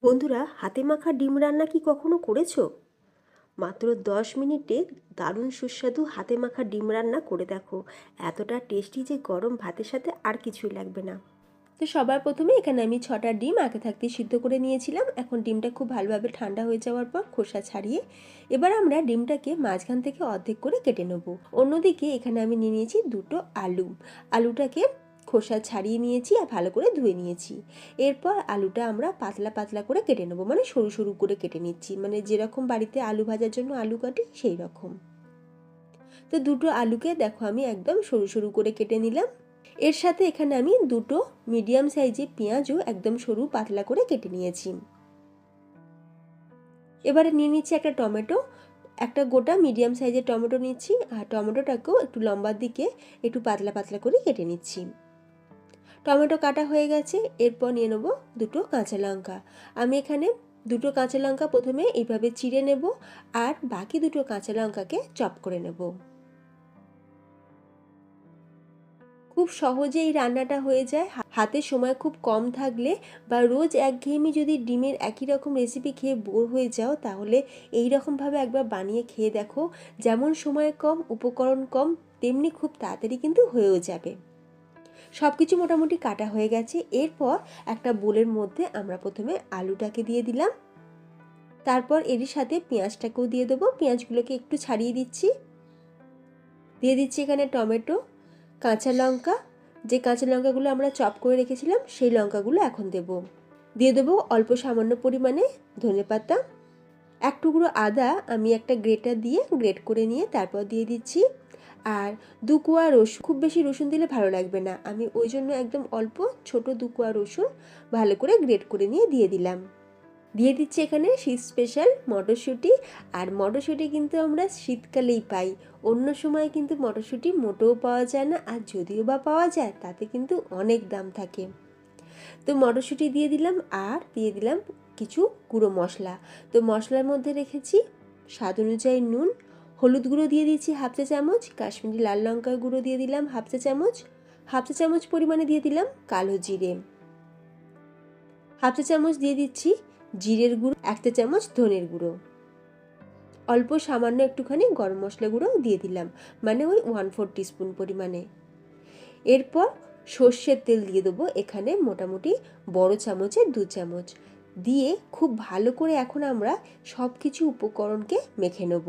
বন্ধুরা, হাতে মাখা ডিম রান্না কি কখনো করেছো? মাত্র 10 মিনিটে দারুণ সুস্বাদু হাতে মাখা ডিম রান্না করে দেখো। এতটা টেস্টি যে গরম ভাতের সাথে আর কিছুই লাগবে না। তো সবার প্রথমে এখানে আমি 6টা ডিম আগে থাকতে সিদ্ধ করে নিয়েছিলাম। এখন ডিমটা খুব ভালোভাবে ঠান্ডা হয়ে যাওয়ার পর খোসা ছাড়িয়ে এবার আমরা ডিমটাকে মাঝখান থেকে অর্ধেক করে কেটে নেব। অন্যদিকে এখানে আমি নিয়ে নিয়েছি দুটো আলুটাকে খোসা ছাড়িয়ে নিয়েছি আর ভালো করে ধুয়ে নিয়েছি। এরপর আলুটা আমরা পাতলা পাতলা করে কেটে নেব, মানে সরু সরু করে কেটে নিচ্ছি, মানে যেরকম বাড়িতে আলু ভাজার জন্য আলু কাটি সেই রকম। তো দুটো আলুকে দেখো আমি একদম সরু সরু করে কেটে নিলাম। এর সাথে এখানে আমি দুটো মিডিয়াম সাইজের পেঁয়াজও একদম সরু পাতলা করে কেটে নিয়েছি। এবারে নিয়ে নিচ্ছি একটা টমেটো, একটা গোটা মিডিয়াম সাইজের টমেটো নিচ্ছি, আর টমেটোটাকেও একটু লম্বার দিকে একটু পাতলা পাতলা করে কেটে নিচ্ছি। টমেটো কাটা হয়ে গেছে। এরপর নিয়ে নেবো দুটো কাঁচা লঙ্কা। আমি এখানে দুটো কাঁচা লঙ্কা প্রথমে এইভাবে চিড়ে নেব, আর বাকি দুটো কাঁচা লঙ্কাকে চপ করে নেব। খুব সহজে এই রান্নাটা হয়ে যায়। হাতে সময় খুব কম থাকলে বা রোজ একঘেয়েমি যদি ডিমের একই রকম রেসিপি খেয়ে বোর হয়ে যাও, তাহলে এই রকমভাবে একবার বানিয়ে খেয়ে দেখো। যেমন সময় কম, উপকরণ কম, তেমনি খুব তাড়াতাড়ি কিন্তু হয়েও যাবে। সব কিছু মোটামুটি কাটা হয়ে গেছে। এরপর একটা বোলের মধ্যে আমরা প্রথমে আলুটাকে দিয়ে দিলাম, তারপর এরই সাথে পেঁয়াজটাকেও দিয়ে দেবো। পেঁয়াজগুলোকে একটু ছাড়িয়ে দিচ্ছি। দিয়ে দিচ্ছি এখানে টমেটো, কাঁচা লঙ্কা, যে কাঁচা লঙ্কাগুলো আমরা চপ করে রেখেছিলাম সেই লঙ্কাগুলো এখন দিয়ে দেবো অল্প সামান্য পরিমাণে ধনেপাতা, এক টুকরো আদা আমি একটা গ্রেটার দিয়ে গ্রেট করে নিয়ে তারপর দিয়ে দিচ্ছি, আর 2 কোয়া রসুন। খুব বেশি রসুন দিলে ভালো লাগবে না, আমি ওই জন্য একদম অল্প ছোট 2 কোয়া রসুন ভালো করে গ্রেট করে নিয়ে দিয়ে দিলাম। দিয়ে দিচ্ছি এখানে শীত স্পেশাল মটরশুঁটি। আর মটরশুঁটি কিন্তু আমরা শীতকালেই পাই, অন্য সময় কিন্তু মটরশুঁটি মোটেও পাওয়া যায় না, আর যদিও বা পাওয়া যায় তাতে কিন্তু অনেক দাম থাকে। তো মটরশুঁটি দিয়ে দিলাম, আর দিয়ে দিলাম কিছু গুঁড়ো মশলা। তো মশলার মধ্যে রেখেছি স্বাদ অনুযায়ী নুন, হলুদ গুঁড়ো দিয়ে দিচ্ছি হাফ চা চামচ, কাশ্মীরি লাল লঙ্কার গুঁড়ো দিয়ে দিলাম হাফ চা চামচ পরিমাণে দিয়ে দিলাম কালো জিরে, হাফ চা চামচ দিয়ে দিচ্ছি জিরের গুঁড়ো, 1 চা চামচ ধনের গুঁড়ো, অল্প সামান্য একটুখানি গরম মশলা গুঁড়ো দিয়ে দিলাম, মানে ওই 1/4 টিস্পুন পরিমাণে। এরপর সর্ষের তেল দিয়ে দেবো এখানে মোটামুটি বড় চামচের 2 চামচ দিয়ে খুব ভালো করে এখন আমরা সব কিছু উপকরণকে মেখে নেব।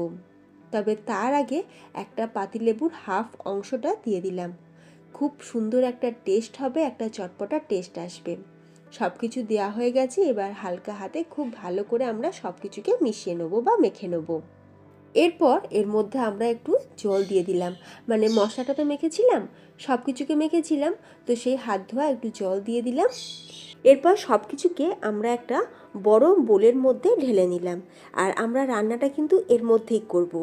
তবে তার আগে একটা পাতিলেবুর হাফ অংশটা দিয়ে দিলাম। খুব সুন্দর একটা টেস্ট হবে, একটা চটপটা টেস্ট আসবে। সব কিছু দেওয়া হয়ে গেছে। এবার হালকা হাতে খুব ভালো করে আমরা সব কিছুকে মিশিয়ে নেবো বা মেখে নেবো। এরপর এর মধ্যে আমরা একটু জল দিয়ে দিলাম, মানে মশলাটা তো মেখেছিলাম, সব কিছুকে মেখেছিলাম, তো সেই হাত ধোয়া একটু জল দিয়ে দিলাম। এরপর সব কিছুকে আমরা একটা বড় বোলের মধ্যে ঢেলে নিলাম, আর আমরা রান্নাটা কিন্তু এর মধ্যেই করব।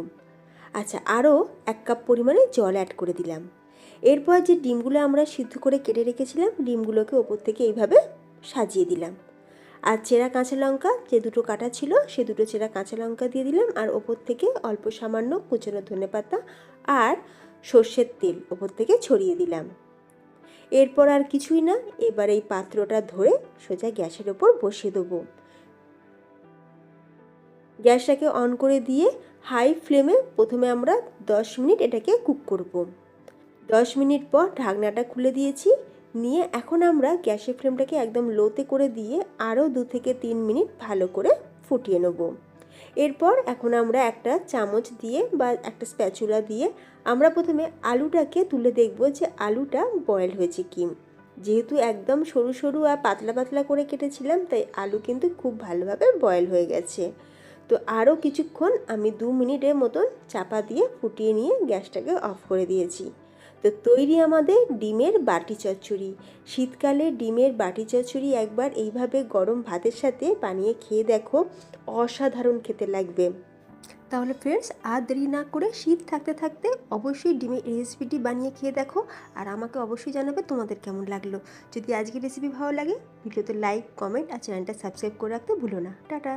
আচ্ছা, আরও 1 কাপ পরিমাণে জল অ্যাড করে দিলাম। এরপর যে ডিমগুলো আমরা সিদ্ধ করে কেটে রেখেছিলাম, ডিমগুলোকে ওপর থেকে এইভাবে সাজিয়ে দিলাম। আর চেরা কাঁচা লঙ্কা যে দুটো কাটা ছিল সে দুটো চেরা কাঁচা লঙ্কা দিয়ে দিলাম, আর ওপর থেকে অল্প সামান্য কুচনো ধনেপাতা আর সর্ষের তেল ওপর থেকে ছড়িয়ে দিলাম। এরপর আর কিছুই না, এবার এই পাত্রটা ধরে সোজা গ্যাসের ওপর বসিয়ে দেবো। গ্যাসটাকে অন করে দিয়ে হাই ফ্লেমে প্রথমে আমরা 10 মিনিট এটাকে কুক করব। 10 মিনিট পর ঢাকনাটা খুলে দিয়েছি, নিয়ে এখন আমরা গ্যাসের ফ্লেমটাকে একদম লোতে করে দিয়ে আরও 2 থেকে 3 মিনিট ভালো করে ফুটিয়ে নেব। এরপর এখন আমরা একটা চামচ দিয়ে বা একটা স্প্যাচুলা দিয়ে আমরা প্রথমে আলুটাকে তুলে দেখব যে আলুটা বয়েল হয়েছে কি। যেহেতু একদম সরু সরু আর পাতলা পাতলা করে কেটেছিলাম, তাই আলু কিন্তু খুব ভালোভাবে বয়েল হয়ে গেছে। তো আরও কিছুক্ষণ আমি 2 মিনিটের মতন চাপা দিয়ে ফুটিয়ে নিয়ে গ্যাসটাকে অফ করে দিয়েছি। তো তৈরি আমাদের ডিমের বাটি চচ্চড়ি। শীতকালে ডিমের বাটি চচ্চড়ি একবার এইভাবে গরম ভাতের সাথে বানিয়ে খেয়ে দেখো, অসাধারণ খেতে লাগবে। তাহলে ফ্রেন্ডস, আর দেরি না করে শীত থাকতে থাকতে অবশ্যই ডিমের এই রেসিপিটি বানিয়ে খেয়ে দেখো, আর আমাকে অবশ্যই জানাবে তোমাদের কেমন লাগলো। যদি আজকের রেসিপি ভালো লাগে, ভিডিওতে লাইক, কমেন্ট আর চ্যানেলটা সাবস্ক্রাইব করে রাখতে ভুলো না। টাটা।